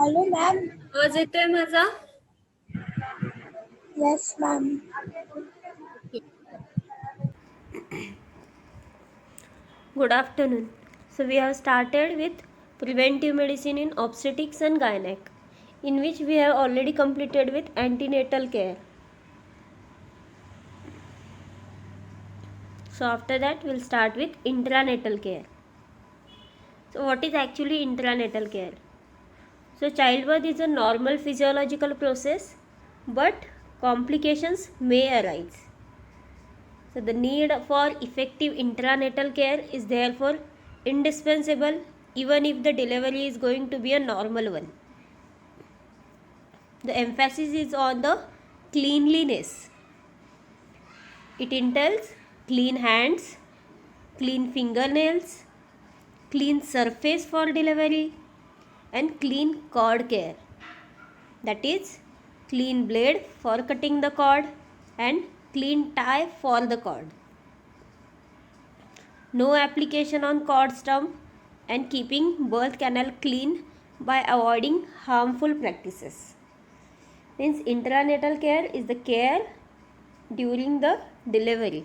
Hello ma'am. आवाज येतोय माझा? Yes ma'am. Good afternoon. So we have started with preventive medicine in obstetrics and gynec, in which we have already completed with antenatal care. So after that we'll start with intranatal care. So what is actually intranatal care? So childbirth is a normal physiological process, but complications may arise. So the need for effective intranatal care is therefore indispensable even if the delivery is going to be a normal one. The emphasis is on the cleanliness. It entails clean hands, clean fingernails, clean surface for delivery, and clean cord care. That is, clean blade for cutting the cord and clean tie for the cord. No application on cord stump and keeping birth canal clean by avoiding harmful practices. Means intranatal care is the care during the delivery.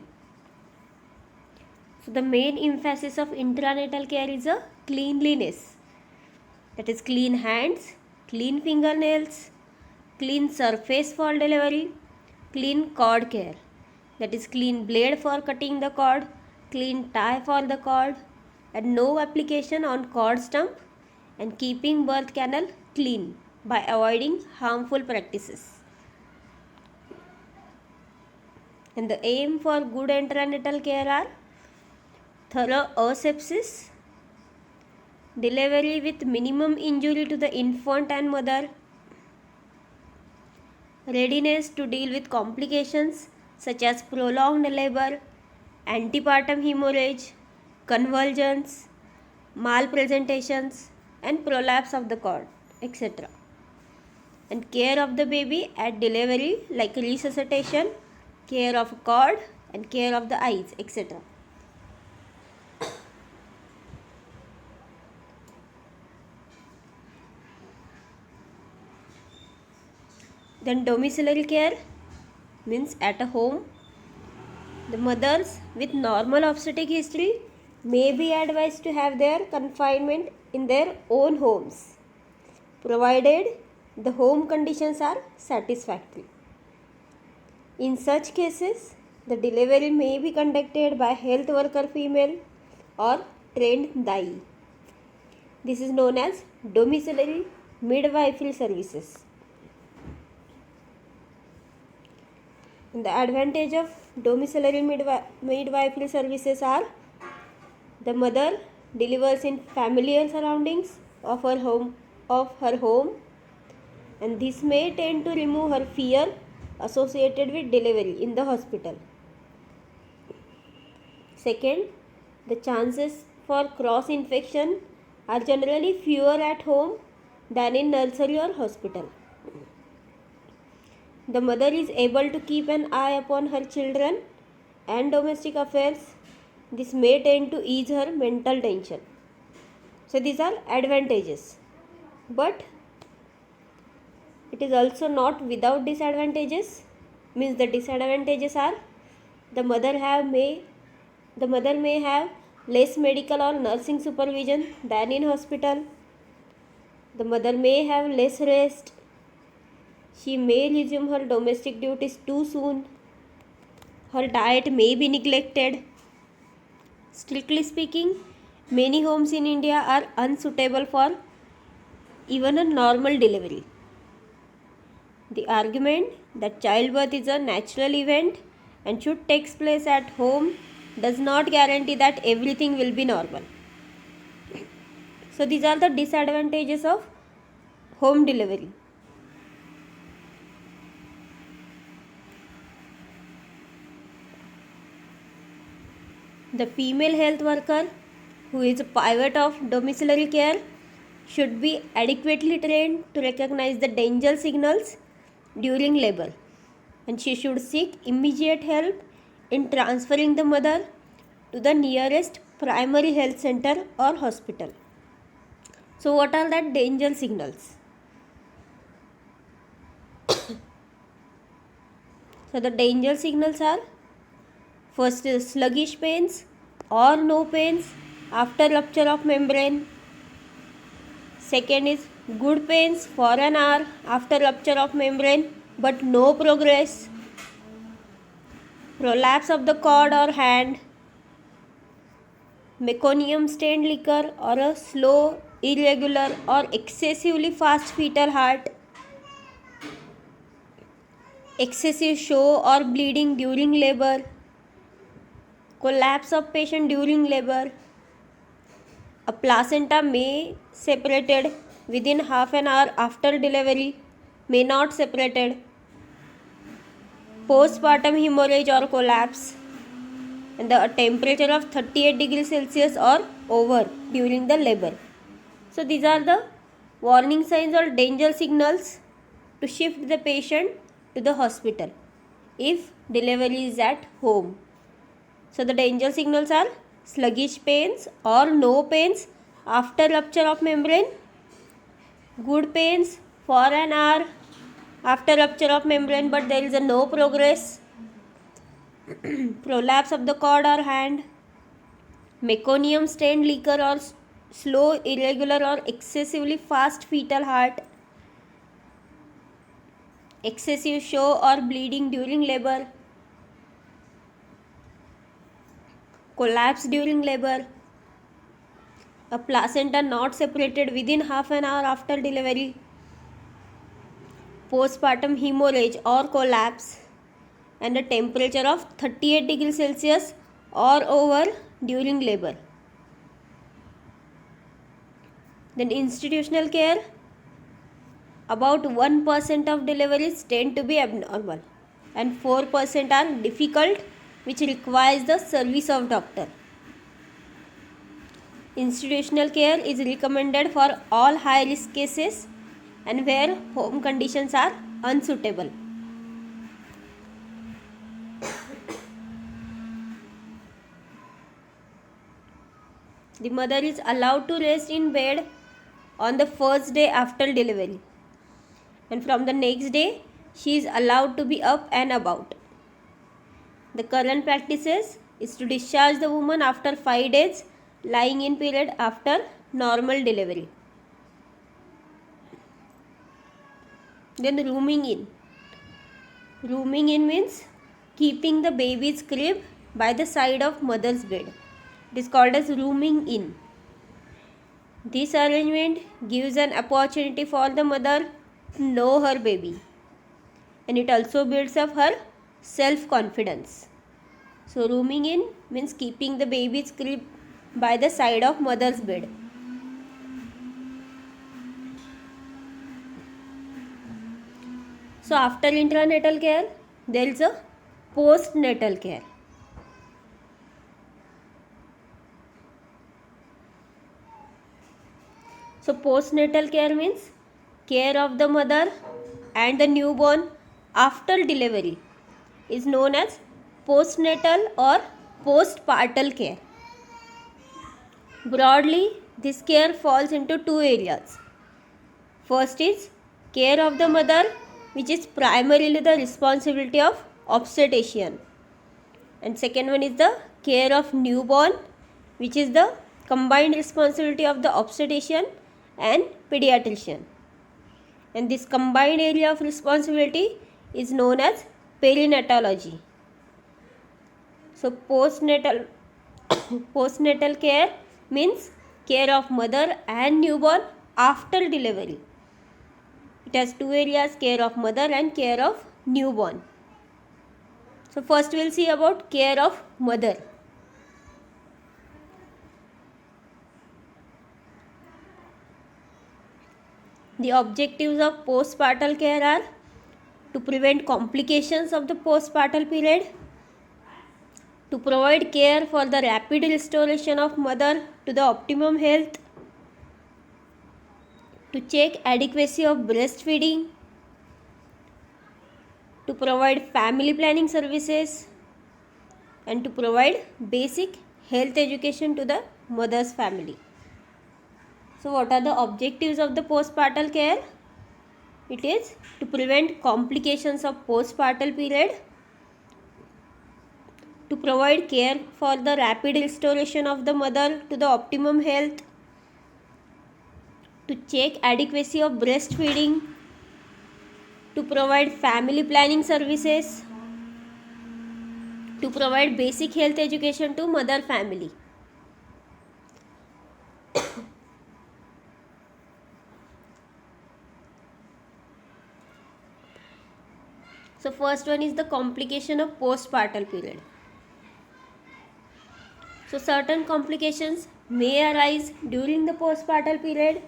So the main emphasis of intranatal care is a cleanliness. That is clean hands, clean fingernails, clean surface for delivery, clean cord care. That is clean blade for cutting the cord, clean tie for the cord, and no application on cord stump, and keeping birth canal clean by avoiding harmful practices. And the aim for good antenatal care are thorough asepsis, delivery with minimum injury to the infant and mother, readiness to deal with complications such as prolonged labor, antepartum hemorrhage, convulsions, malpresentations, and prolapse of the cord, etc. And care of the baby at delivery like resuscitation, care of cord, and care of the eyes, etc. Then domiciliary care means at a home. The mothers with normal obstetric history may be advised to have their confinement in their own homes, provided the home conditions are satisfactory. In such cases, the delivery may be conducted by health worker female or trained dai. This is known as domiciliary midwifery services. And the advantage of domiciliary midwifery services are the mother delivers in familiar surroundings of her home, and this may tend to remove her fear associated with delivery in the hospital. Second, the chances for cross infection are generally fewer at home than in nursery or hospital. The mother is able to keep an eye upon her children and domestic affairs. This may tend to ease her mental tension. So these are advantages. But it is also not without disadvantages. Means the disadvantages are the mother may have less medical or nursing supervision than in hospital. The mother may have less rest. She may resume her domestic duties too soon. Her diet may be neglected. Strictly speaking, many homes in India are unsuitable for even a normal delivery. The argument that childbirth is a natural event and should take place at home does not guarantee that everything will be normal. So these are the disadvantages of home delivery. The female health worker, who is a pivot of domiciliary care, should be adequately trained to recognize the danger signals during labor, and she should seek immediate help in transferring the mother to the nearest primary health center or hospital. So what are the danger signals? So the danger signals are, first is sluggish pains or no pains after rupture of membrane. Second is good pains for an hour after rupture of membrane but no progress. Prolapse of the cord or hand, meconium stained liquor or a slow, irregular or excessively fast fetal heart, excessive show or bleeding during labor, collapse of patient during labor, a placenta may separated within half an hour after delivery, may not separated, postpartum hemorrhage or collapse, and the temperature of 38 degrees Celsius or over during the labor. So these are the warning signs or danger signals to shift the patient to the hospital if delivery is at home. So the danger signals are sluggish pains or no pains after rupture of membrane, good pains for an hour after rupture of membrane but there is a no progress, prolapse of the cord or hand, meconium stained liquor or slow, irregular or excessively fast fetal heart, excessive show or bleeding during labor, collapse during labor, a placenta not separated within half an hour after delivery, postpartum hemorrhage or collapse, and a temperature of 38 degrees Celsius or over during labor. Then institutional care, about 1% of deliveries tend to be abnormal and 4% are difficult which requires the service of doctor. Institutional care is recommended for all high risk cases and where home conditions are unsuitable. The mother is allowed to rest in bed on the first day after delivery, and from the next day she is allowed to be up and about. The current practices is to discharge the woman after 5 days lying in period after normal delivery. Then rooming in. Rooming in means keeping the baby's crib by the side of mother's bed. It is called as rooming in. This arrangement gives an opportunity for the mother to know her baby, and it also builds up her self-confidence. So rooming in means keeping the baby's crib by the side of mother's bed. So after intranatal care, there is a postnatal care. So postnatal care means care of the mother and the newborn after delivery is known as postnatal or postpartal care. Broadly, this care falls into two areas. First is care of the mother, which is primarily the responsibility of obstetrician, and second one is the care of newborn, which is the combined responsibility of the obstetrician and pediatrician, and this combined area of responsibility is known as perinatology. So postnatal postnatal care means care of mother and newborn after delivery. It has two areas, care of mother and care of newborn. So first we will see about care of mother. The objectives of postpartal care are to prevent complications of the postpartal period, to provide care for the rapid restoration of mother to the optimum health, to check adequacy of breastfeeding, to provide family planning services, and to provide basic health education to the mother's family. So what are the objectives of the postpartal care? It is to prevent complications of postpartal period, to provide care for the rapid restoration of the mother to the optimum health, to check adequacy of breastfeeding, to provide family planning services, to provide basic health education to mother family. So first one is the complication of postpartum period. So certain complications may arise during the postpartum period,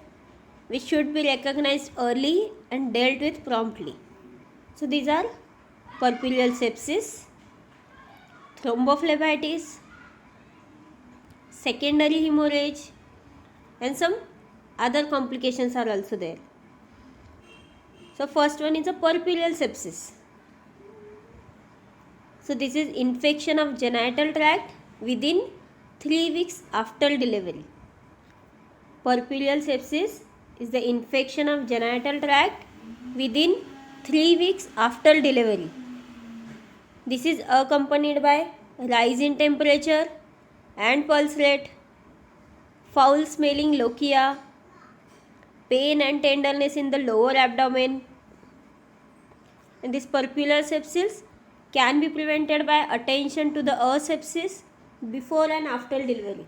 which should be recognized early and dealt with promptly. So these are puerperal sepsis, thrombophlebitis, secondary hemorrhage, and some other complications are also there. So first one is a puerperal sepsis. So this is infection of genital tract within 3 weeks after delivery. Puerperal sepsis is the infection of genital tract within 3 weeks after delivery. This is accompanied by rise in temperature and pulse rate, foul smelling lochia, pain and tenderness in the lower abdomen. And this puerperal sepsis can be prevented by attention to the asepsis before and after delivery.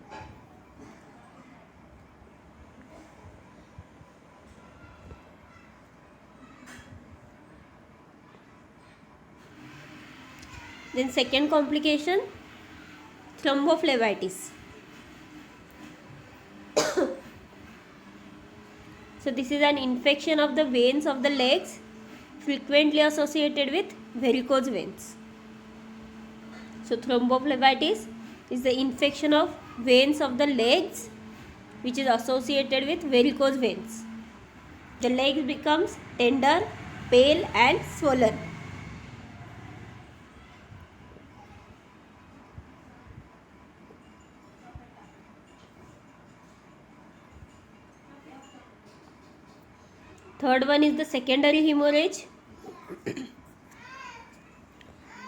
Then second complication, thrombophlebitis. So this is an infection of the veins of the legs, frequently associated with varicose veins. So thrombophlebitis is the infection of veins of the legs which is associated with varicose veins. The legs becomes tender, pale and swollen. Third one is the secondary hemorrhage.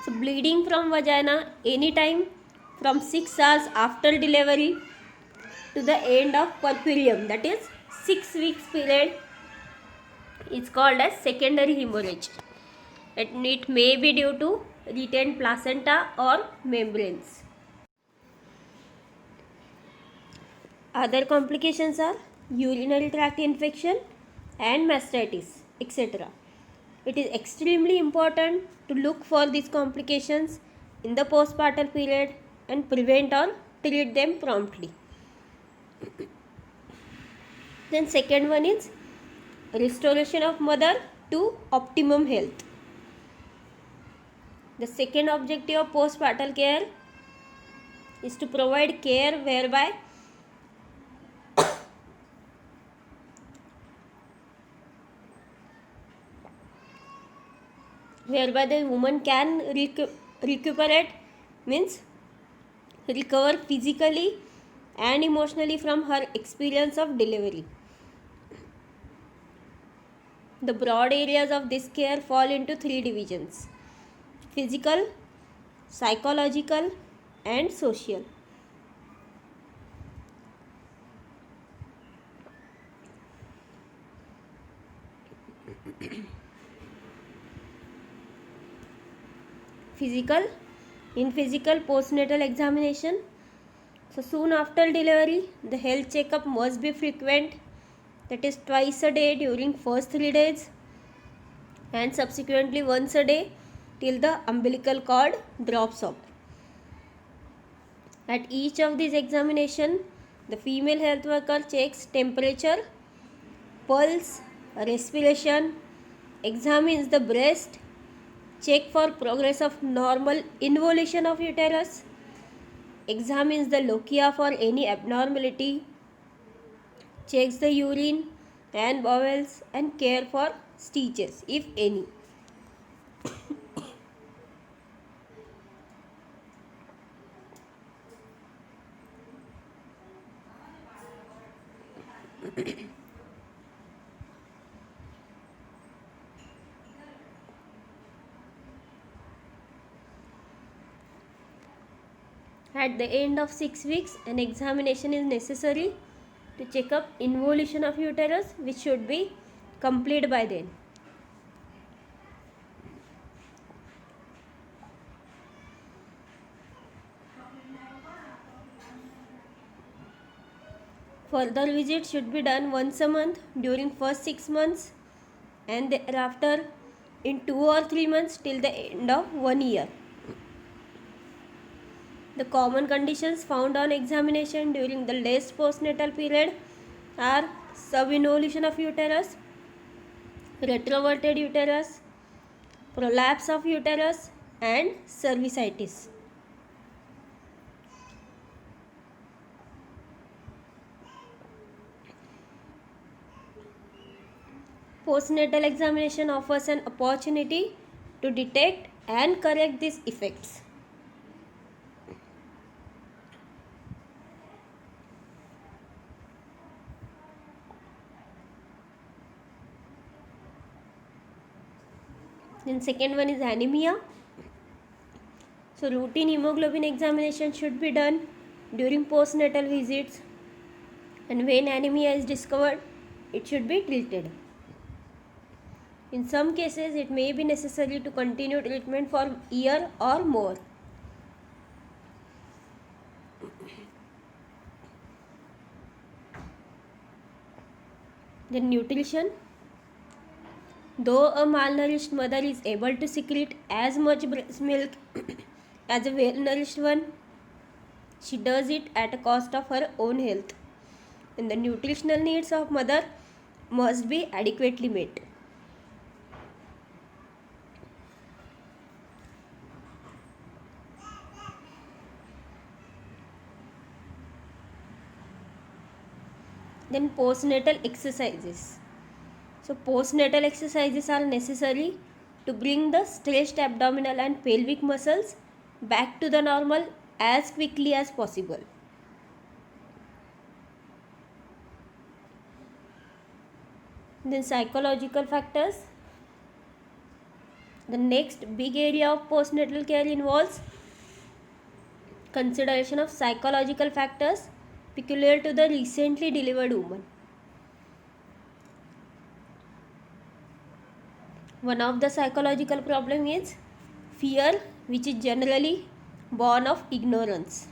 So bleeding from vagina anytime from 6 hours after delivery to the end of puerperium, that is 6 weeks period, is called as secondary hemorrhage. And it may be due to retained placenta or membranes. Other complications are urinary tract infection and mastitis, etc. It is extremely important to look for these complications in the postpartum period and prevent or treat them promptly. Then second one is restoration of mother to optimum health. The second objective of postpartum care is to provide care whereby the woman can recuperate, means recover physically and emotionally from her experience of delivery. The broad areas of this care fall into 3 divisions: physical, psychological and social. Physical, in physical postnatal examination. So soon after delivery, the health checkup must be frequent, that is twice a day during first 3 days and subsequently once a day till the umbilical cord drops off. At each of these examinations, the female health worker checks temperature, pulse, respiration, examines the breast, check for progress of normal involution of uterus, examines the lochia for any abnormality, checks the urine and bowels and care for stitches if any. At the end of 6 weeks, an examination is necessary to check up involution of uterus, which should be complete by then. Further visits should be done once a month during first 6 months and thereafter in 2 or 3 months till the end of 1 year. The common conditions found on examination during the last postnatal period are subinvolution of uterus, retroverted uterus, prolapse of uterus, and cervicitis. Postnatal examination offers an opportunity to detect and correct these effects. Then second one is anemia. So routine hemoglobin examination should be done during postnatal visits, and when anemia is discovered, it should be treated. In some cases, it may be necessary to continue treatment for a year or more. Then nutrition. Though a malnourished mother is able to secrete as much breast milk as a well-nourished one, she does it at a cost of her own health, and the nutritional needs of mother must be adequately met. Then postnatal exercises. So postnatal exercises are necessary to bring the stretched abdominal and pelvic muscles back to the normal as quickly as possible. Then psychological factors. The next big area of postnatal care involves consideration of psychological factors peculiar to the recently delivered woman. One of the psychological problem is fear, which is generally born of ignorance.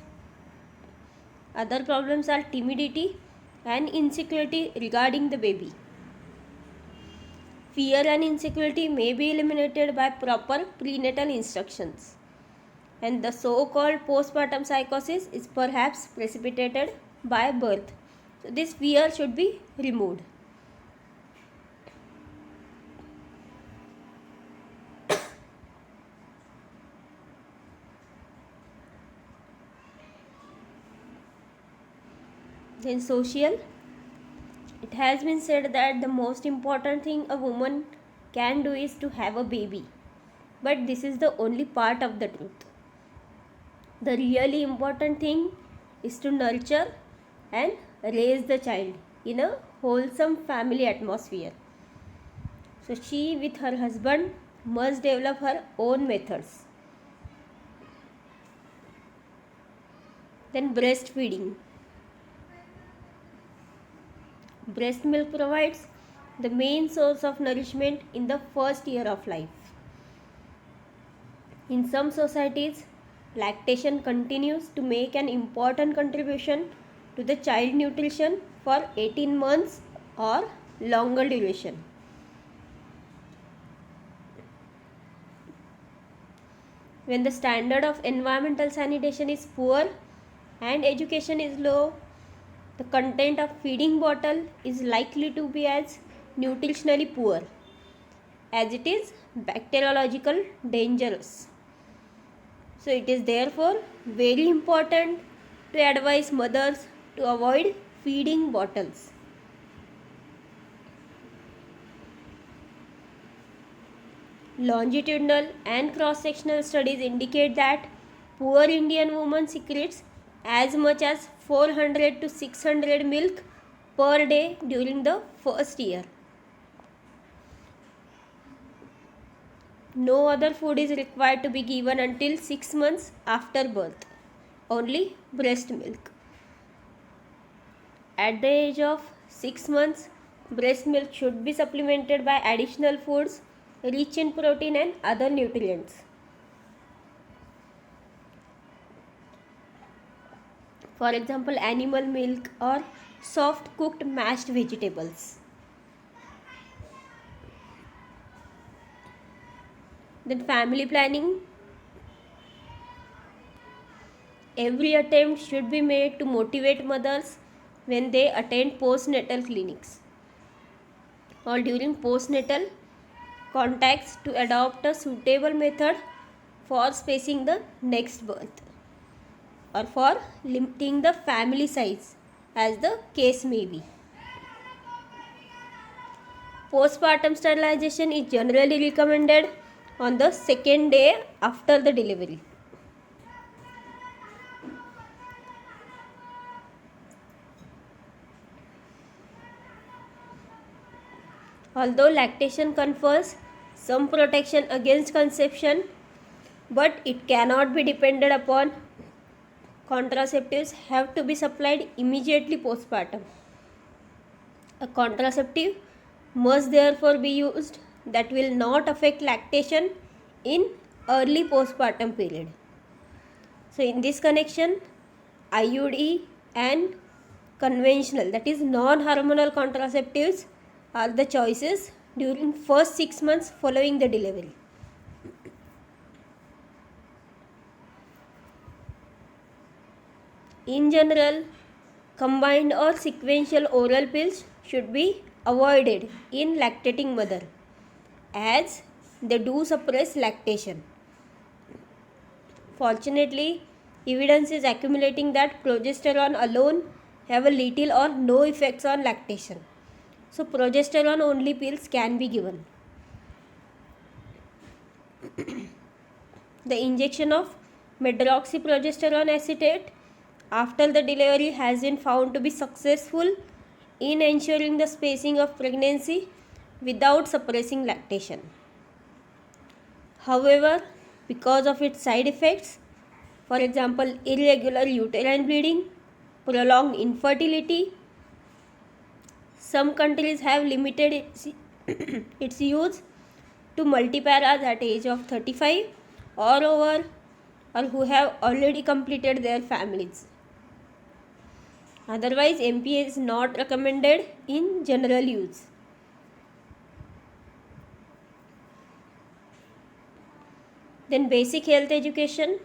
Other problems are timidity and insecurity regarding the baby. Fear and insecurity may be eliminated by proper prenatal instructions, and the so-called postpartum psychosis is perhaps precipitated by birth. So this fear should be removed. Then social. It has been said that the most important thing a woman can do is to have a baby. But this is the only part of the truth. The really important thing is to nurture and raise the child in a wholesome family atmosphere. So she with her husband must develop her own methods. Then breastfeeding. Breast milk provides the main source of nourishment in the first year of life. In some societies, lactation continues to make an important contribution to the child nutrition for 18 months or longer duration. When the standard of environmental sanitation is poor and education is low, the content of feeding bottle is likely to be as nutritionally poor as it is bacteriological dangerous. So it is therefore very important to advise mothers to avoid feeding bottles. Longitudinal and cross-sectional studies indicate that poor Indian woman secretes as much as 400 to 600 milk per day during the first year. No other food is required to be given until 6 months after birth. only breast milk. At the age of 6 months, breast milk should be supplemented by additional foods rich in protein and other nutrients. For example, animal milk or soft cooked mashed vegetables. Then family planning. Every attempt should be made to motivate mothers when they attend postnatal clinics or during postnatal contacts to adopt a suitable method for spacing the next birth or for limiting the family size as the case may be. Postpartum sterilization is generally recommended on the second day after the delivery. Although lactation confers some protection against conception, but it cannot be depended upon. Contraceptives have to be supplied immediately postpartum. A contraceptive must therefore be used that will not affect lactation in early postpartum period. So in this connection, IUD and conventional, that is non-hormonal contraceptives, are the choices during first 6 months following the delivery. In general, combined or sequential oral pills should be avoided in lactating mother as they do suppress lactation. Fortunately, evidence is accumulating that progesterone alone have a little or no effects on lactation. So progesterone only pills can be given. The injection of medroxyprogesterone acetate after the delivery has been found to be successful in ensuring the spacing of pregnancy without suppressing lactation. However, because of its side effects, for example, irregular uterine bleeding, prolonged infertility, some countries have limited its use to multiparas at age of 35 or over, or who have already completed their families. Otherwise, MPA is not recommended in general use. Then basic health education.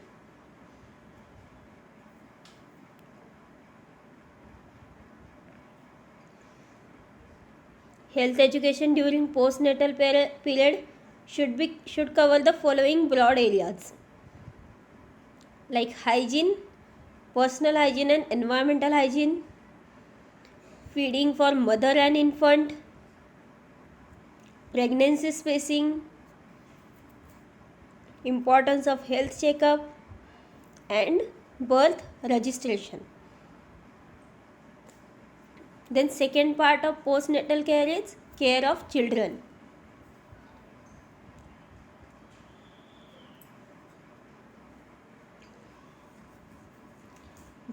Health education during postnatal period should cover the following broad areas like hygiene, personal hygiene and environmental hygiene, feeding for mother and infant, pregnancy spacing, importance of health checkup, and birth registration. Then second part of postnatal care is care of children.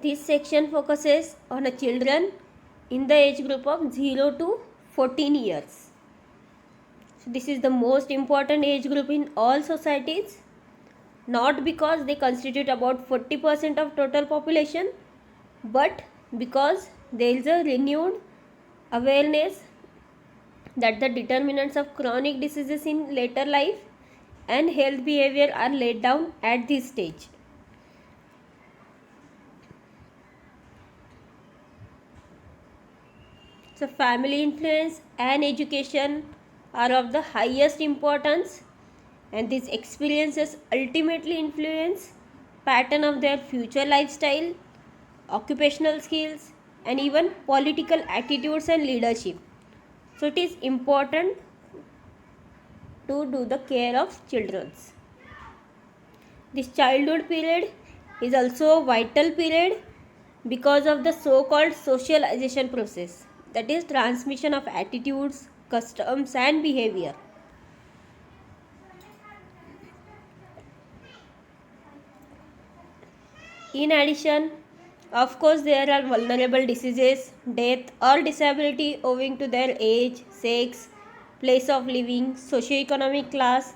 This section focuses on the children in the age group of 0 to 14 years. So this is the most important age group in all societies, not because they constitute about 40% of total population, but because there is a renewed awareness that the determinants of chronic diseases in later life and health behavior are laid down at this stage. So family influence and education are of the highest importance, and these experiences ultimately influence pattern of their future lifestyle, occupational skills, and even political attitudes and leadership. So it is important to do the care of children. This childhood period is also a vital period because of the so-called socialization process, that is transmission of attitudes, customs and behavior. In addition, of course, there are vulnerable diseases, death, or disability owing to their age, sex, place of living, socioeconomic class,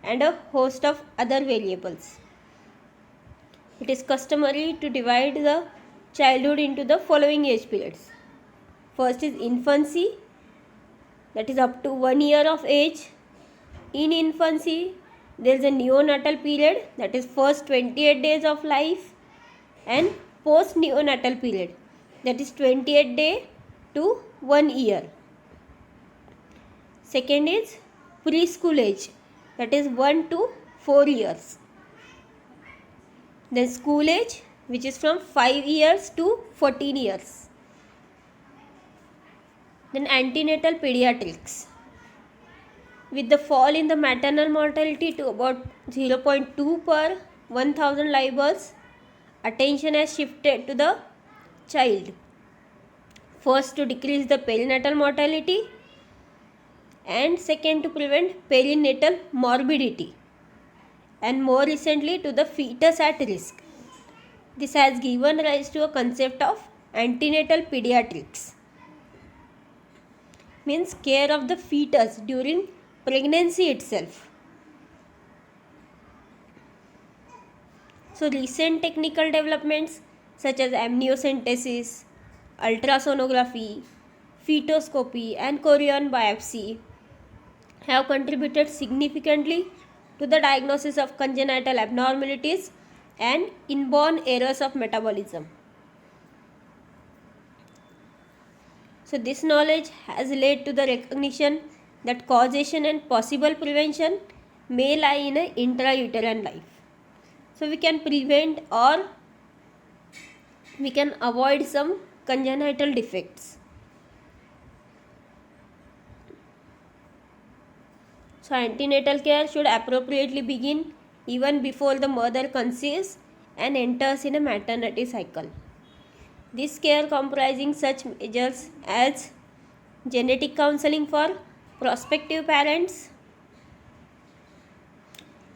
and a host of other variables. It is customary to divide the childhood into the following age periods. First is infancy, that is up to 1 year of age. In infancy, there is a neonatal period, that is first 28 days of life, and post neonatal period, that is 28 day to 1 year. Second is preschool age, that is 1 to 4 years. Then school age, which is from 5 years to 14 years. Then antenatal pediatrics. With the fall in the maternal mortality to about 0.2 per 1000 live births, attention has shifted to the child. First, to decrease the perinatal mortality, and second, to prevent perinatal morbidity, and more recently to the fetus at risk. This has given rise to a concept of antenatal pediatrics, means care of the fetus during pregnancy itself. So recent technical developments such as amniocentesis, ultrasonography, fetoscopy, and chorion biopsy have contributed significantly to the diagnosis of congenital abnormalities and inborn errors of metabolism. So this knowledge has led to the recognition that causation and possible prevention may lie in an intrauterine life. So we can prevent or we can avoid some congenital defects. So antenatal care should appropriately begin even before the mother conceives and enters in a maternity cycle. This care comprising such measures as genetic counseling for prospective parents,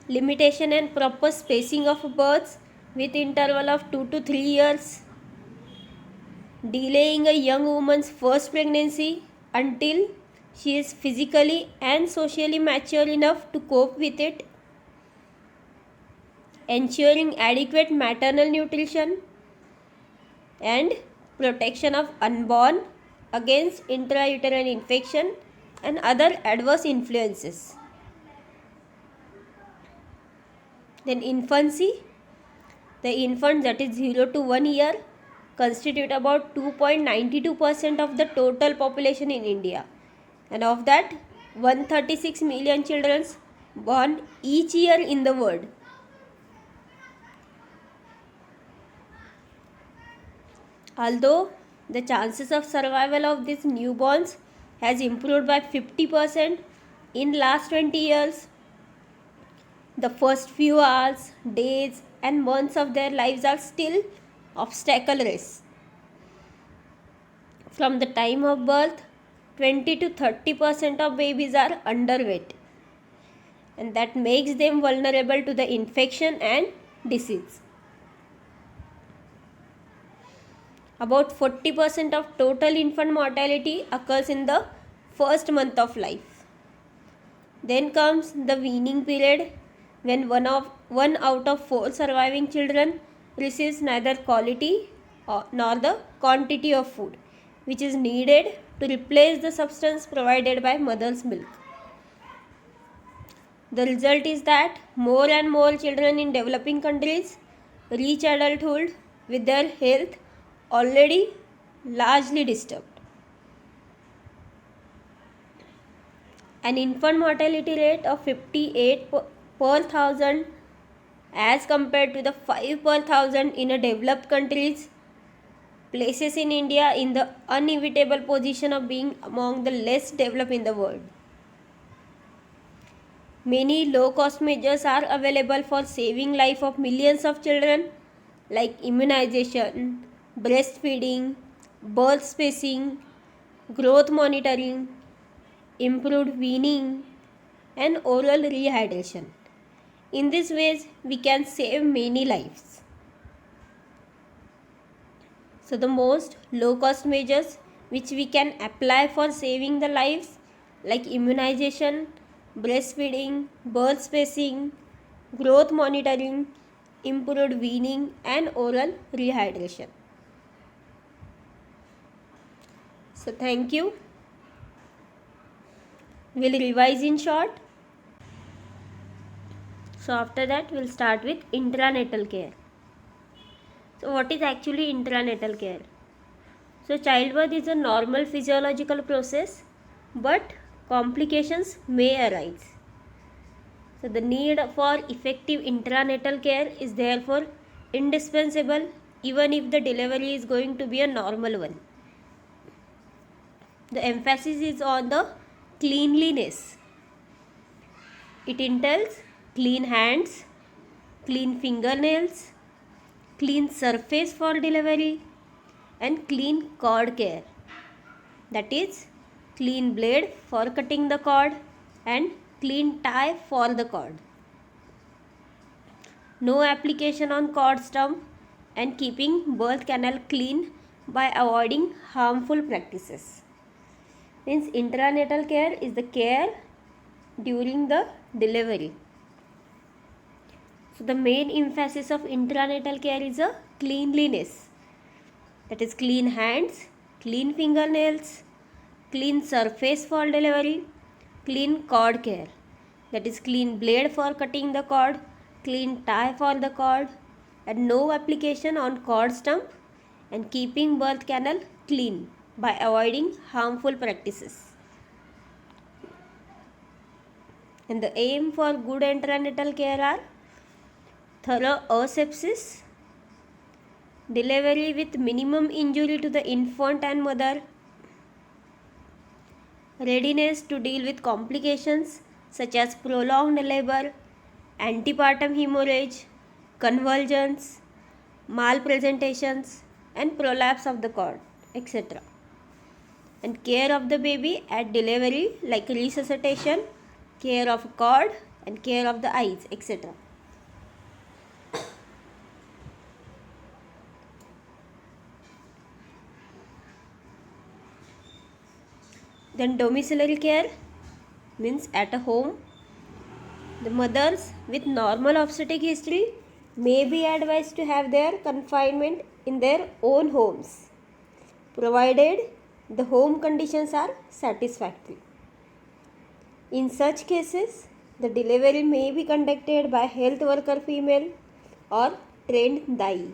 limitation and proper spacing of births with interval of 2 to 3 years, delaying a young woman's first pregnancy until she is physically and socially mature enough to cope with it, ensuring adequate maternal nutrition, and protection of unborn against intrauterine infection and other adverse influences. Then infancy, the infants that is 0 to 1 year constitute about 2.92% of the total population in India, and of that 136 million children born each year in the world. Although the chances of survival of these newborns has improved by 50% in last 20 years, the first few hours, days, and months of their lives are still obstacle race. From the time of birth, 20 to 30% of babies are underweight, and that makes them vulnerable to the infection and disease. About 40% of total infant mortality occurs in the first month of life. Then comes the weaning period, when one out of 4 surviving children receives neither quality nor the quantity of food which is needed to replace the substance provided by mother's milk. The result is that more and more children in developing countries reach adulthood with their health already largely disturbed. An infant mortality rate of 58 per 1000 as compared to the 5 per 1000 in a developed countries places in India in the unenviable position of being among the less developed in the world. Many low-cost measures are available for saving life of millions of children, like immunization, breastfeeding, birth spacing, growth monitoring, improved weaning, and oral rehydration. In these ways, we can save many lives. So the most low cost measures which we can apply for saving the lives, like immunization, breastfeeding, birth spacing, growth monitoring, improved weaning, and oral rehydration. So thank you. We'll revise in short. So after that we'll start with intranatal care. So what is actually intranatal care? So childbirth is a normal physiological process, but complications may arise. So the need for effective intranatal care is therefore indispensable, even if the delivery is going to be a normal one. The emphasis is on the cleanliness. It entails clean hands, clean fingernails, clean surface for delivery, and clean cord care. That is, clean blade for cutting the cord and clean tie for the cord. No application on cord stump, and keeping birth canal clean by avoiding harmful practices. Means intranatal care is the care during the delivery. So the main emphasis of intranatal care is a cleanliness. That is clean hands, clean fingernails, clean surface for delivery, clean cord care. That is clean blade for cutting the cord, clean tie for the cord, and no application on cord stump, and keeping birth canal clean by avoiding harmful practices. And the aim for good intranatal care are thorough asepsis, delivery with minimum injury to the infant and mother, readiness to deal with complications such as prolonged labor, antepartum hemorrhage, convulsions, malpresentations, and prolapse of the cord, etc. And care of the baby at delivery, like resuscitation, care of cord, and care of the eyes, etc. Then domiciliary care means at a home. The mothers with normal obstetric history may be advised to have their confinement in their own homes, provided the home conditions are satisfactory. In such cases, the delivery may be conducted by health worker female or trained dai.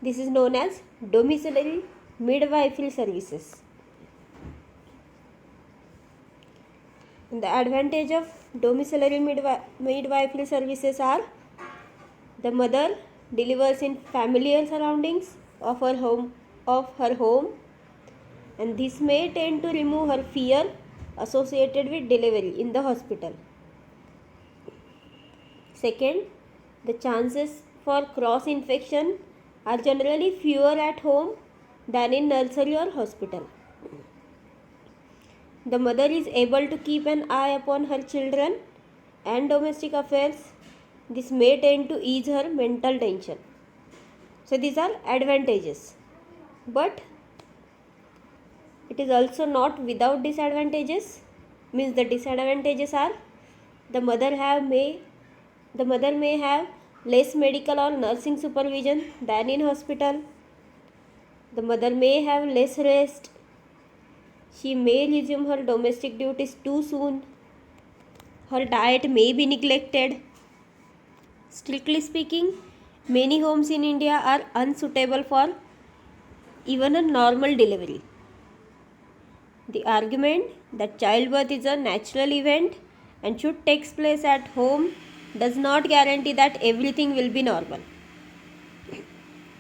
This is known as domiciliary midwifery services. And the advantage of domiciliary midwifery services are: the mother delivers in familiar surroundings of her home, and this may tend to remove her fear associated with delivery in the hospital. Second, the chances for cross infection are generally fewer at home than in nursery or hospital. The mother is able to keep an eye upon her children and domestic affairs. This may tend to ease her mental tension. So these are advantages. But it is also not without disadvantages. Means the disadvantages are: the mother may have less medical or nursing supervision than in hospital. The mother may have less rest. She may resume her domestic duties too soon. Her diet may be neglected. Strictly speaking, many homes in India are unsuitable for even a normal delivery. The argument that childbirth is a natural event and should take place at home does not guarantee that everything will be normal.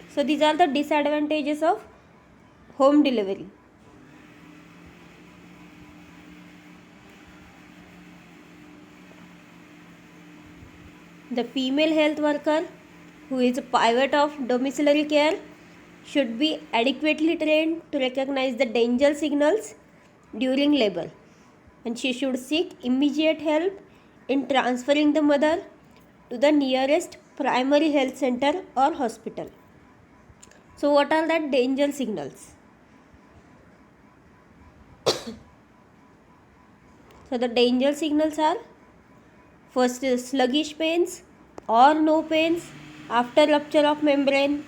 So these are the disadvantages of home delivery. The female health worker, who is a pivot of domiciliary care, should be adequately trained to recognize the danger signals during labor, and she should seek immediate help in transferring the mother to the nearest primary health center or hospital. So what are that danger signals? So the danger signals are, first is sluggish pains or no pains after rupture of membrane.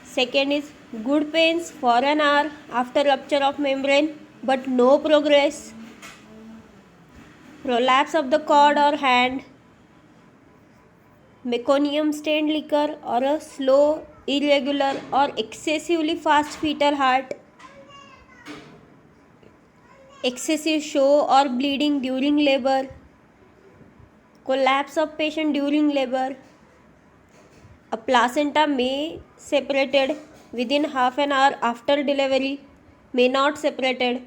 Second is good pains for an hour after rupture of membrane but no progress. Prolapse of the cord or hand. Meconium stained liquor or a slow, irregular or excessively fast fetal heart. Excessive show or bleeding during labor. Collapse of patient during labor. A placenta may separated within half an hour after delivery, may not separated.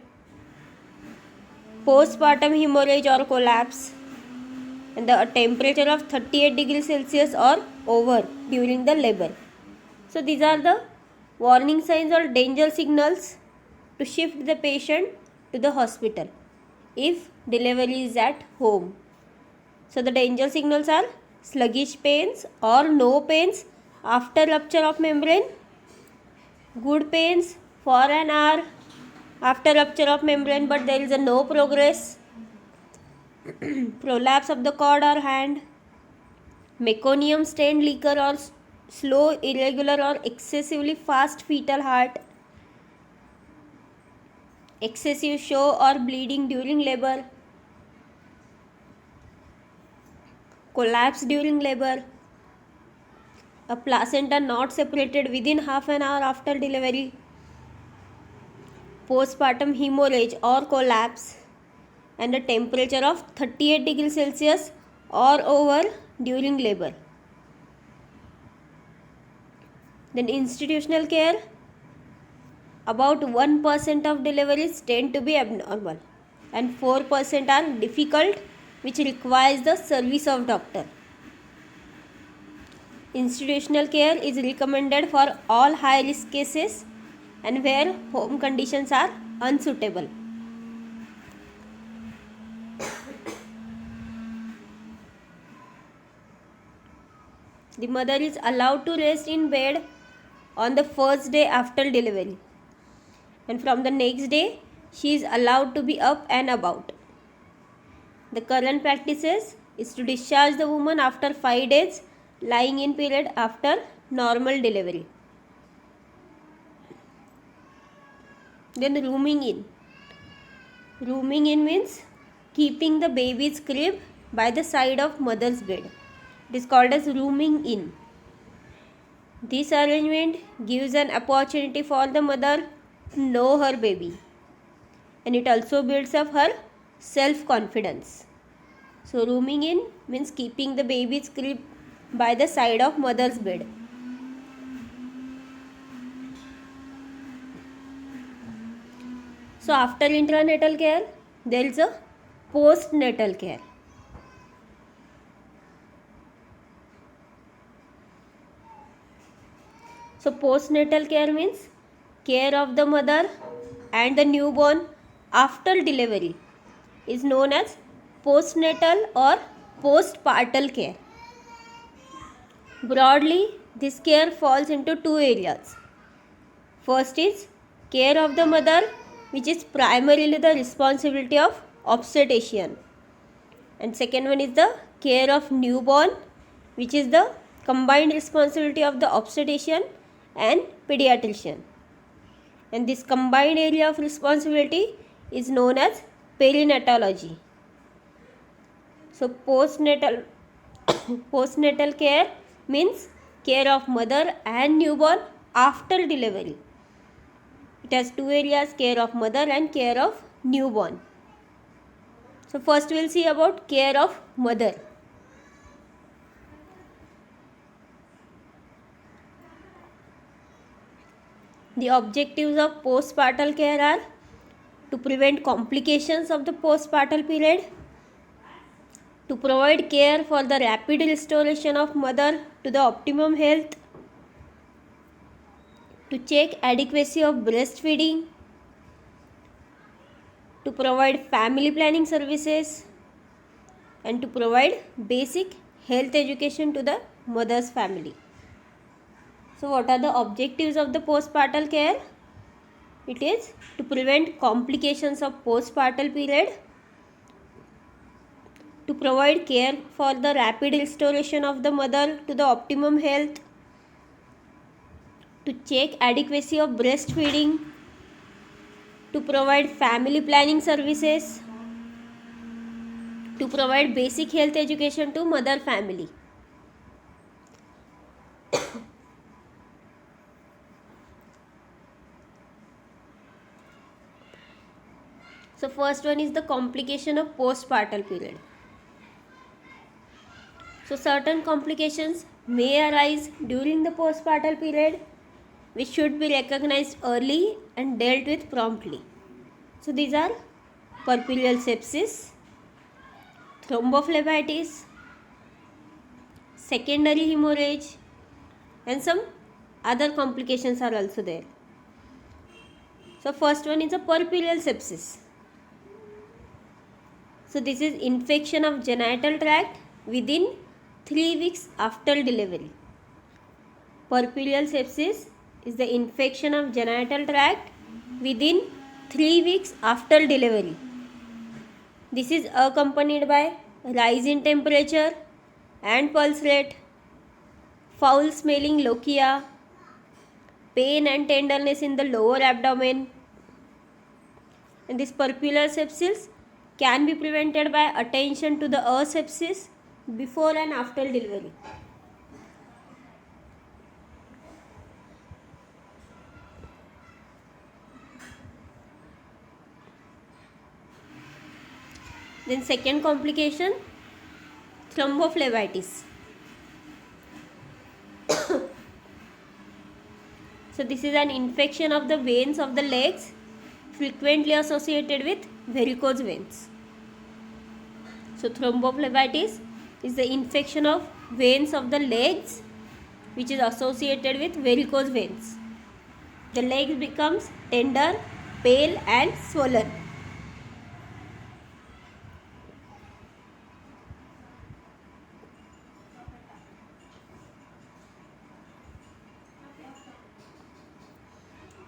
Postpartum hemorrhage or collapse, and a temperature of 38 degrees Celsius or over during the labor. So these are the warning signs or danger signals to shift the patient to the hospital if delivery is at home. So the danger signals are sluggish pains or no pains after rupture of membrane, good pains for an hour after rupture of membrane but there is a no progress, prolapse of the cord or hand, meconium stained liquor or slow, irregular or excessively fast fetal heart, excessive show or bleeding during labor, collapse during labor, a placenta not separated within half an hour after delivery, postpartum hemorrhage or collapse, and a temperature of 38 degrees Celsius or over during labor. Then institutional care, about 1% of deliveries tend to be abnormal and 4% are difficult which requires the service of doctor. Institutional care is recommended for all high risk cases and where home conditions are unsuitable. The mother is allowed to rest in bed on the first day after delivery, and from the next day she is allowed to be up and about. The current practices is to discharge the woman after 5 days lying in period after normal delivery. Then rooming in. Rooming in means keeping the baby's crib by the side of mother's bed. It is called as rooming in. This arrangement gives an opportunity for the mother to know her baby, and it also builds up her self-confidence. So rooming in means keeping the baby's crib by the side of mother's bed. So after intranatal care, there is a postnatal care. So postnatal care means care of the mother and the newborn after delivery is known as postnatal or postpartal care. Broadly, this care falls into two areas. First is care of the mother, which is primarily the responsibility of obstetrician, and second one is the care of newborn, which is the combined responsibility of the obstetrician and pediatrician, and this combined area of responsibility is known as perinatology. So postnatal care means care of mother and newborn after delivery. It has two areas, care of mother and care of newborn. So first we will see about care of mother. The objectives of postpartal care are to prevent complications of the postpartal period, to provide care for the rapid restoration of mother to the optimum health, to check adequacy of breastfeeding, to provide family planning services, and to provide basic health education to the mother's family. So what are the objectives of the postpartum care? It is to prevent complications of postpartum period, to provide care for the rapid restoration of the mother to the optimum health, to check adequacy of breastfeeding, to provide family planning services, to provide basic health education to mother family. So first one is the complication of postpartum period. So certain complications may arise during the postpartum period, which should be recognized early and dealt with promptly. So these are puerperal sepsis, thrombophlebitis, secondary hemorrhage, and some other complications are also there. So first one is a puerperal sepsis. So this is infection of genital tract within 3 weeks after delivery. Puerperal sepsis is the infection of genital tract within 3 weeks after delivery. This is accompanied by rise in temperature and pulse rate, foul smelling lochia, pain and tenderness in the lower abdomen. And this puerperal sepsis can be prevented by attention to the asepsis before and after delivery. Then second complication, thrombophlebitis. So this is an infection of the veins of the legs, frequently associated with varicose veins. So thrombophlebitis is the infection of veins of the legs which is associated with varicose veins. The legs becomes tender, pale and swollen.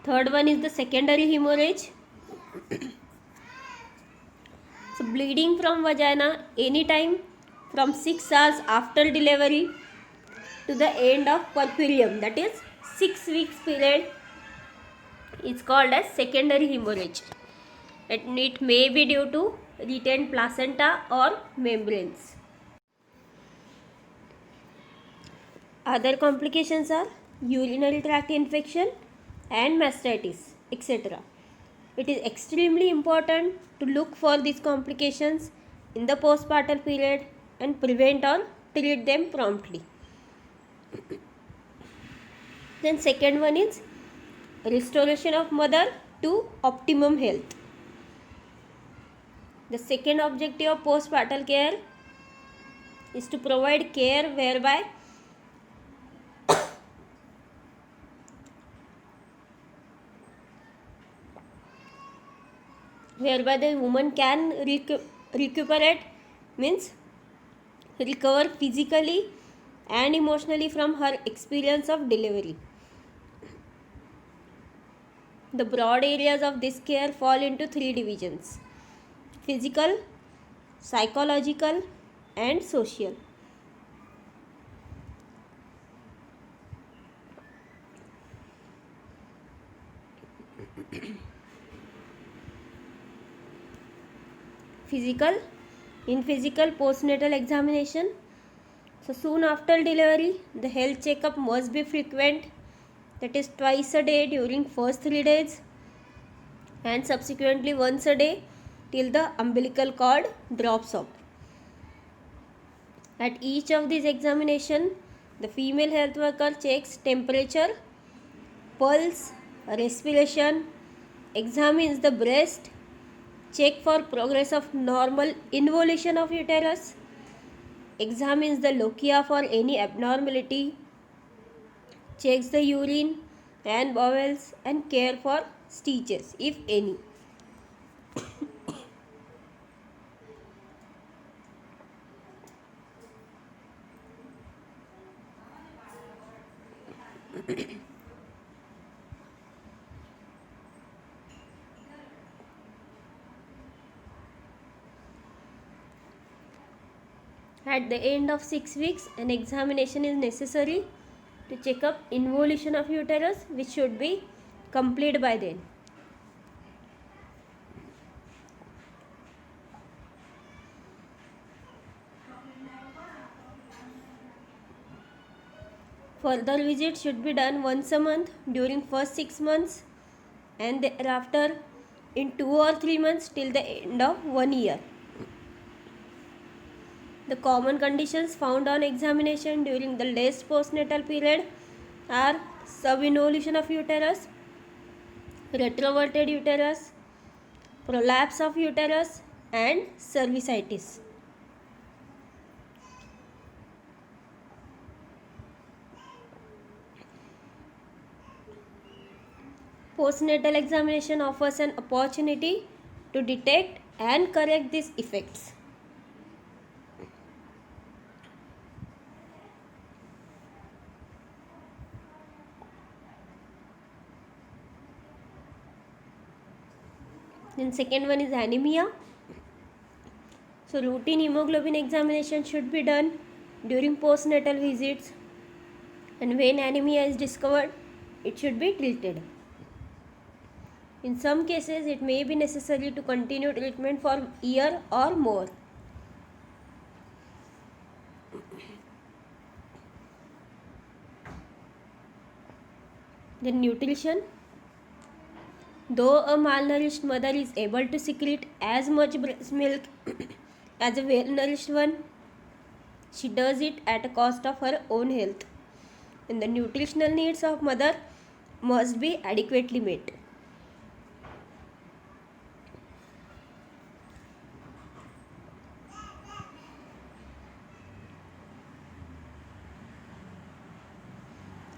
Third one is the secondary hemorrhage. So bleeding from vagina anytime from 6 hours after delivery to the end of puerperium, that is 6 weeks period, is called as secondary hemorrhage. And it may be due to retained placenta or membranes. Other complications are urinary tract infection and mastitis, etc. It is extremely important to look for these complications in the postpartum period and prevent or treat them promptly. Then second one is restoration of mother to optimum health. The second objective of postpartum care is to provide care whereby the woman can recuperate, means recover physically and emotionally from her experience of delivery. The broad areas of this care fall into 3 divisions: physical, psychological and social. Physical, in physical postnatal examination. So soon after delivery, the health checkup must be frequent, that is twice a day during first 3 days and subsequently once a day till the umbilical cord drops off. At each of these examinations, the female health worker checks temperature, pulse, respiration, examines the breast, check for progress of normal involution of uterus, examines the lochia for any abnormality, checks the urine and bowels and care for stitches if any. At the end of 6 weeks, an examination is necessary to check up involution of uterus, which should be complete by then. Further visits should be done once a month during first 6 months and thereafter in 2 or 3 months till the end of 1 year. The common conditions found on examination during the last postnatal period are subinvolution of uterus, retroverted uterus, prolapse of uterus, and cervicitis. Postnatal examination offers an opportunity to detect and correct these effects. Then second one is anemia. So routine hemoglobin examination should be done during postnatal visits, and when anemia is discovered, it should be treated. In some cases, it may be necessary to continue treatment for a year or more. Then nutrition. Though a malnourished mother is able to secrete as much breast milk as a well-nourished one, she does it at a cost of her own health. And the nutritional needs of mother must be adequately met.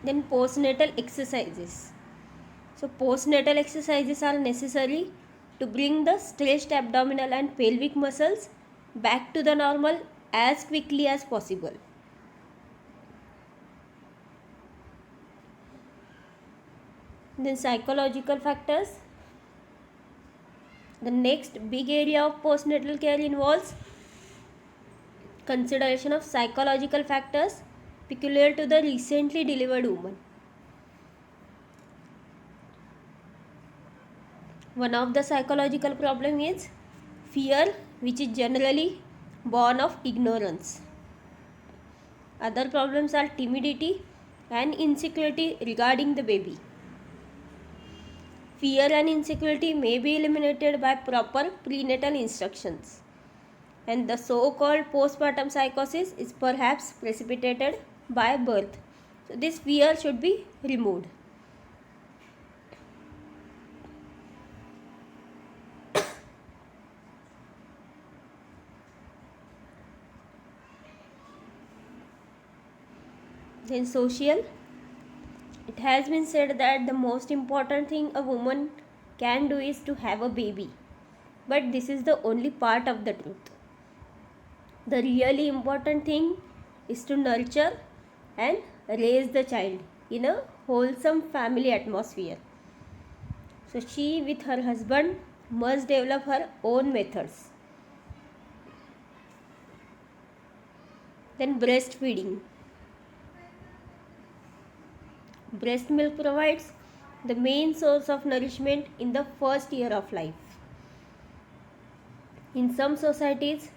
Then postnatal exercises. So postnatal exercises are necessary to bring the stretched abdominal and pelvic muscles back to the normal as quickly as possible. Then psychological factors. The next big area of postnatal care involves consideration of psychological factors peculiar to the recently delivered woman. One of the psychological problem is fear, which is generally born of ignorance. Other problems are timidity and insecurity regarding the baby. Fear and insecurity may be eliminated by proper prenatal instructions, and the so-called postpartum psychosis is perhaps precipitated by birth. So this fear should be removed. Then social. It has been said that the most important thing a woman can do is to have a baby. But this is the only part of the truth. The really important thing is to nurture and raise the child in a wholesome family atmosphere. So she with her husband must develop her own methods. Then breastfeeding. Breast milk provides the main source of nourishment in the first year of life. In some societies,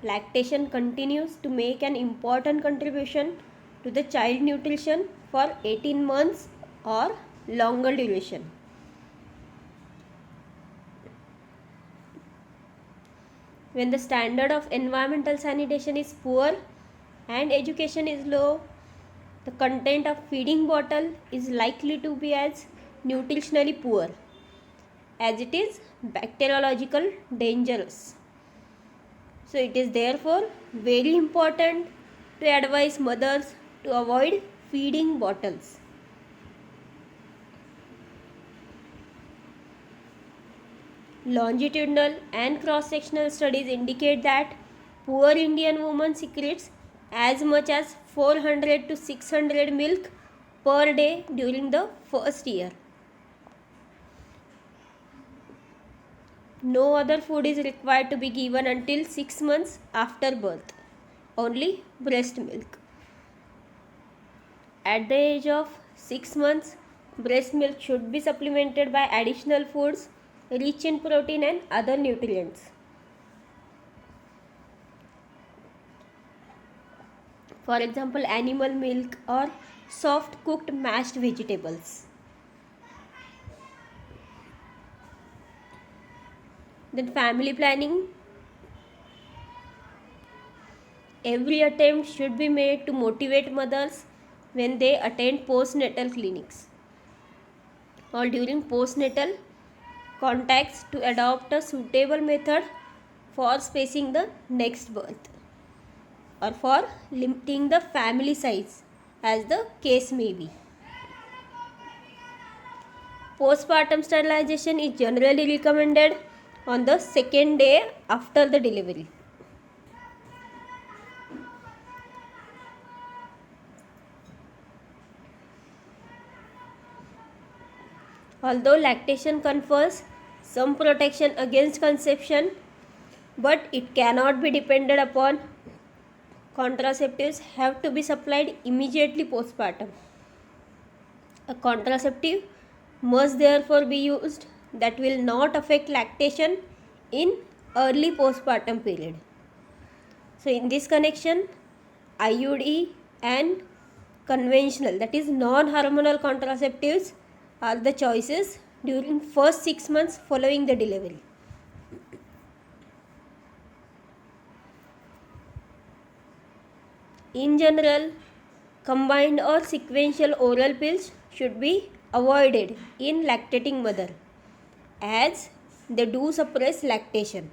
lactation continues to make an important contribution to the child nutrition for 18 months or longer duration. When the standard of environmental sanitation is poor and education is low, the content of feeding bottle is likely to be as nutritionally poor as it is bacteriological dangerous. So it is therefore very important to advise mothers to avoid feeding bottles. Longitudinal and cross-sectional studies indicate that poor Indian woman secretes as much as 400 to 600 milk per day during the first year. No other food is required to be given until 6 months after birth. only breast milk. At the age of 6 months, breast milk should be supplemented by additional foods rich in protein and other nutrients. For example, animal milk or soft cooked mashed vegetables. Then family planning. Every attempt should be made to motivate mothers when they attend postnatal clinics or during postnatal contacts to adopt a suitable method for spacing the next birth or for limiting the family size as the case may be. Postpartum sterilization is generally recommended on the second day after the delivery. Although lactation confers some protection against conception, but it cannot be depended upon. Contraceptives have to be supplied immediately postpartum. A contraceptive must therefore be used that will not affect lactation in early postpartum period. So in this connection, IUD and conventional, that is non-hormonal contraceptives are the choices during first 6 months following the delivery. In general, combined or sequential oral pills should be avoided in lactating mother as they do suppress lactation.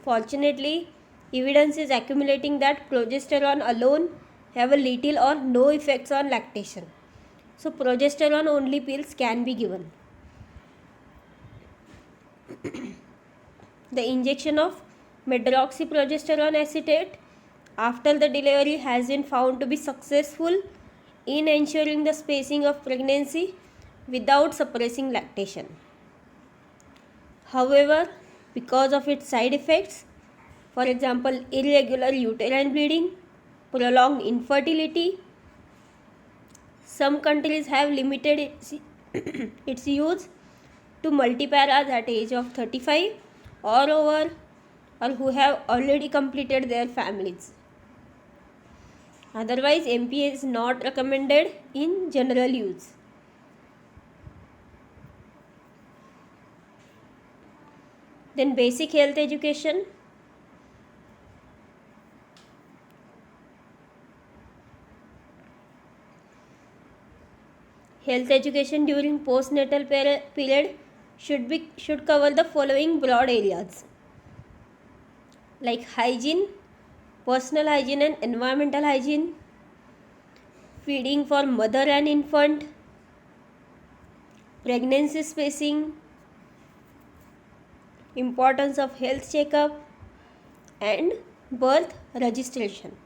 Fortunately, evidence is accumulating that progesterone alone have a little or no effects on lactation. So progesterone only pills can be given. The injection of medroxyprogesterone acetate after the delivery has been found to be successful in ensuring the spacing of pregnancy without suppressing lactation. However, because of its side effects, for example, irregular uterine bleeding, prolonged infertility, some countries have limited its use to multiparas at age of 35 or over, or who have already completed their families. Otherwise, MPA is not recommended in general use. Then basic health education. Health education during postnatal period should cover the following broad areas like hygiene, personal hygiene and environmental hygiene, feeding for mother and infant, pregnancy spacing, importance of health checkup, and birth registration.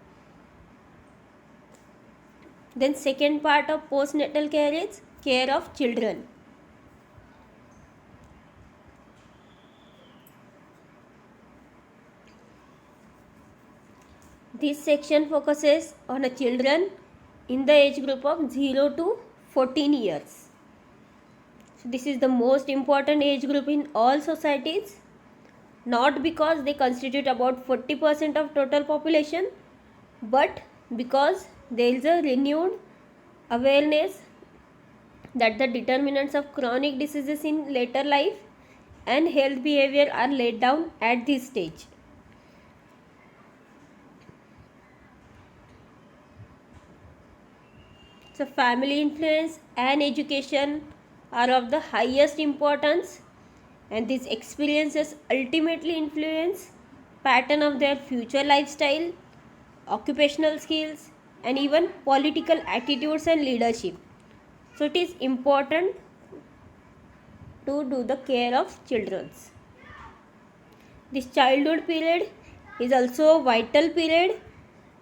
Then second part of postnatal care is care of children. This section focuses on a children in the age group of 0 to 14 years. So this is the most important age group in all societies, not because they constitute about 40% of total population, but because there is a renewed awareness that the determinants of chronic diseases in later life and health behavior are laid down at this stage. So family influence and education are of the highest importance, and these experiences ultimately influence pattern of their future lifestyle, occupational skills, and even political attitudes and leadership. So it is important to do the care of children. This childhood period is also a vital period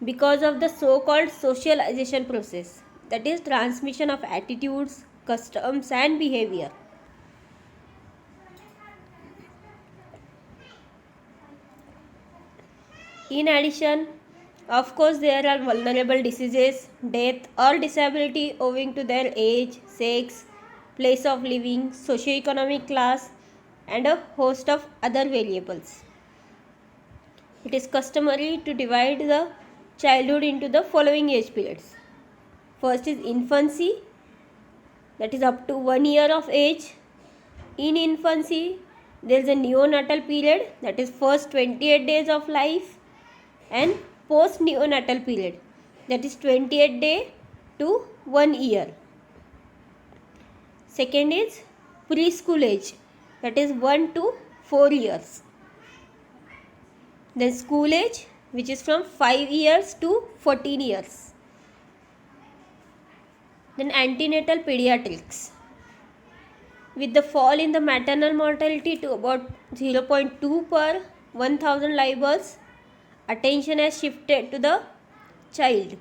because of the so-called socialization process, that is transmission of attitudes, customs and behavior. In addition, of course, there are vulnerable diseases, death, or disability owing to their age, sex, place of living, socioeconomic class, and a host of other variables. It is customary to divide the childhood into the following age periods. First is infancy, that is up to 1 year of age. In infancy, there is a neonatal period, that is first 28 days of life, and post neonatal period, that is 28 day to 1 year. Second is preschool age, that is 1 to 4 years. Then school age, which is from 5 years to 14 years. Then antenatal pediatrics. With the fall in the maternal mortality to about 0.2 per 1000 live births, attention has shifted to the child.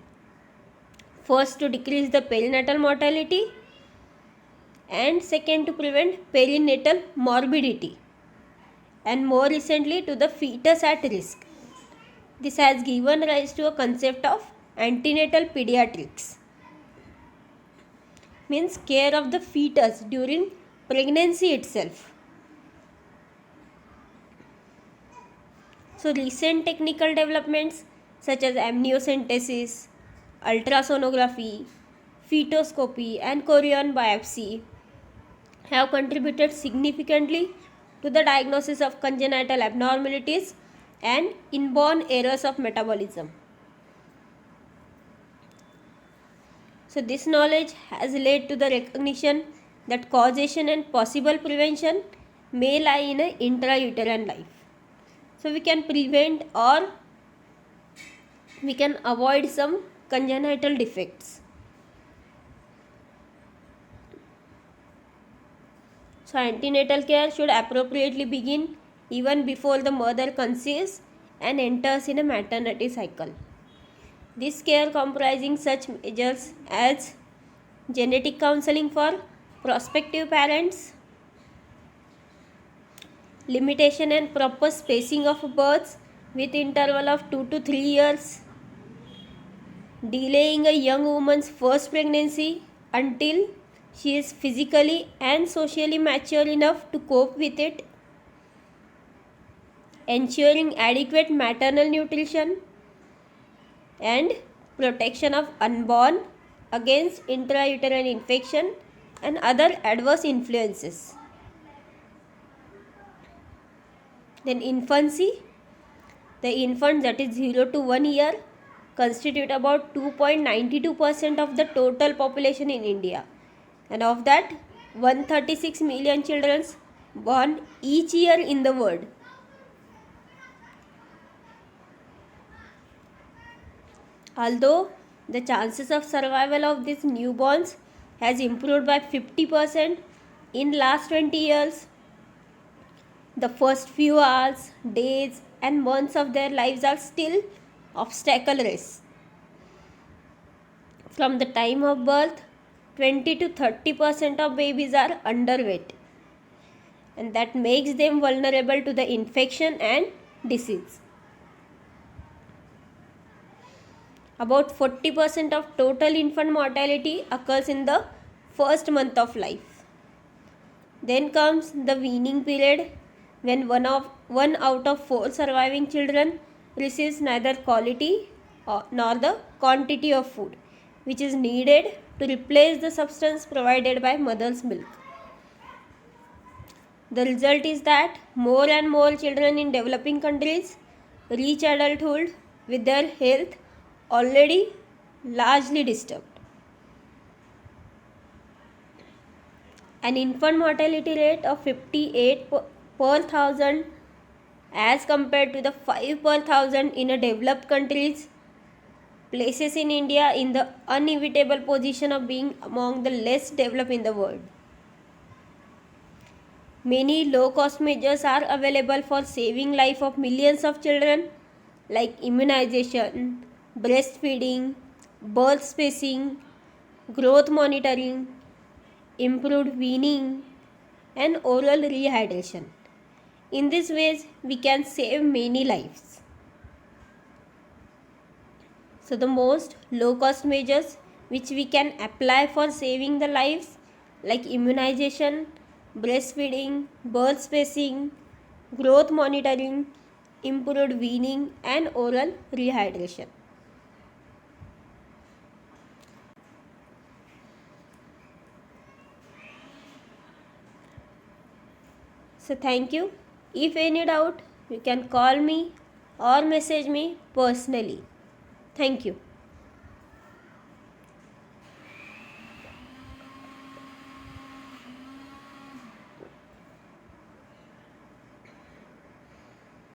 First, to decrease the perinatal mortality, and second, to prevent perinatal morbidity, and more recently to the fetus at risk. This has given rise to a concept of antenatal pediatrics, means care of the fetus during pregnancy itself. So recent technical developments such as amniocentesis, ultrasonography, fetoscopy, and chorion biopsy have contributed significantly to the diagnosis of congenital abnormalities and inborn errors of metabolism. So this knowledge has led to the recognition that causation and possible prevention may lie in an intrauterine life. So we can prevent or we can avoid some congenital defects. So antenatal care should appropriately begin even before the mother conceives and enters in a maternity cycle. This care comprising such measures as genetic counseling for prospective parents, limitation and proper spacing of births with interval of 2 to 3 years, delaying a young woman's first pregnancy until she is physically and socially mature enough to cope with it, ensuring adequate maternal nutrition, and protection of unborn against intrauterine infection and other adverse influences. Then infancy, the infants that is 0 to 1 year constitute about 2.92% of the total population in India, and of that 136 million children born each year in the world. Although the chances of survival of these newborns has improved by 50% in last 20 years, the first few hours, days, and months of their lives are still obstacle race. From the time of birth, 20 to 30% of babies are underweight, and that makes them vulnerable to the infection and disease. About 40% of total infant mortality occurs in the first month of life. Then comes the weaning period, when one out of 4 surviving children receives neither quality nor the quantity of food which is needed to replace the substance provided by mother's milk. The result is that more and more children in developing countries reach adulthood with their health already largely disturbed. An infant mortality rate of 58 per 1000 as compared to the 5 per 1000 in a developed countries places in India in the unenviable position of being among the less developed in the world. Many low-cost measures are available for saving life of millions of children, like immunization, breastfeeding, birth spacing, growth monitoring, improved weaning, and oral rehydration. In these ways, we can save many lives. So the most low cost measures which we can apply for saving the lives, like immunization, breastfeeding, birth spacing, growth monitoring, improved weaning, and oral rehydration. So thank you. If any doubt, you can call me or message me personally. Thank you.